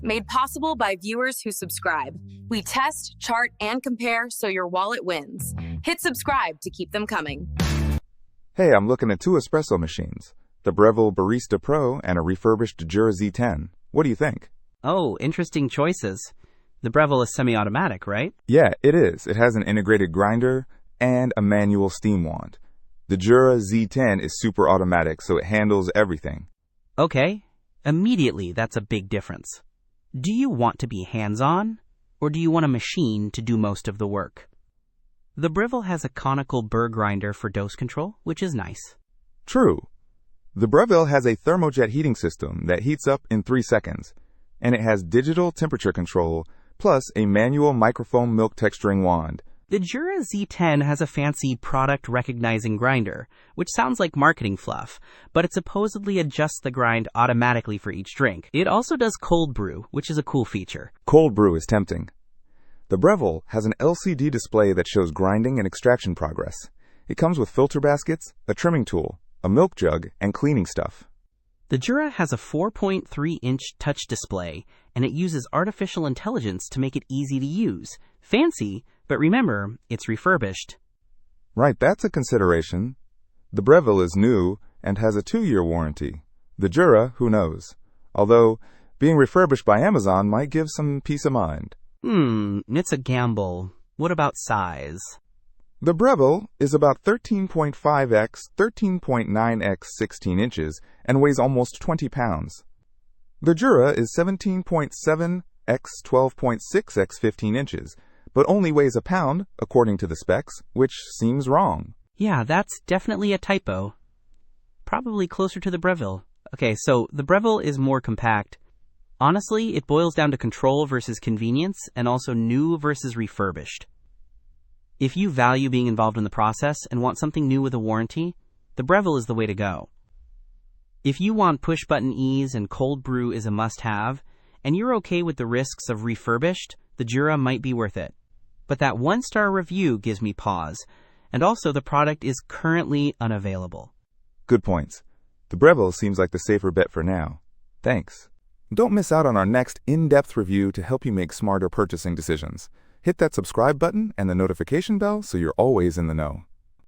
Made possible by viewers who subscribe. We test, chart, and compare so your wallet wins. Hit subscribe to keep them coming. Hey, I'm looking at two espresso machines, the Breville Barista Pro and a refurbished Jura Z10. What do you think? Oh, interesting choices. The Breville is semi-automatic, right? Yeah, it is. It has an integrated grinder and a manual steam wand. The Jura Z10 is super automatic, so it handles everything. Okay, immediately that's a big difference. Do you want to be hands-on, or do you want a machine to do most of the work? The Breville has a conical burr grinder for dose control, which is nice. True. The Breville has a thermojet heating system that heats up in 3 seconds, and it has digital temperature control, plus a manual microfoam milk texturing wand. The Jura Z10 has a fancy product-recognizing grinder, which sounds like marketing fluff, but it supposedly adjusts the grind automatically for each drink. It also does cold brew, which is a cool feature. Cold brew is tempting. The Breville has an LCD display that shows grinding and extraction progress. It comes with filter baskets, a trimming tool, a milk jug, and cleaning stuff. The Jura has a 4.3-inch touch display, and it uses artificial intelligence to make it easy to use. Fancy, but remember, it's refurbished. Right, that's a consideration. The Breville is new and has a 2-year warranty. The Jura, who knows? Although, being refurbished by Amazon might give some peace of mind. It's a gamble. What about size? The Breville is about 13.5x, 13.9x 16 inches and weighs almost 20 pounds. The Jura is 17.7x, 12.6x 15 inches, but only weighs a pound, according to the specs, which seems wrong. Yeah, that's definitely a typo. Probably closer to the Breville. Okay, so the Breville is more compact. Honestly, it boils down to control versus convenience, and also new versus refurbished. If you value being involved in the process and want something new with a warranty, the Breville is the way to go. If you want push-button ease and cold brew is a must-have, and you're okay with the risks of refurbished, the Jura might be worth it. But that 1-star review gives me pause, and also the product is currently unavailable. Good points. The Breville seems like the safer bet for now. Thanks. Don't miss out on our next in-depth review to help you make smarter purchasing decisions. Hit that subscribe button and the notification bell so you're always in the know.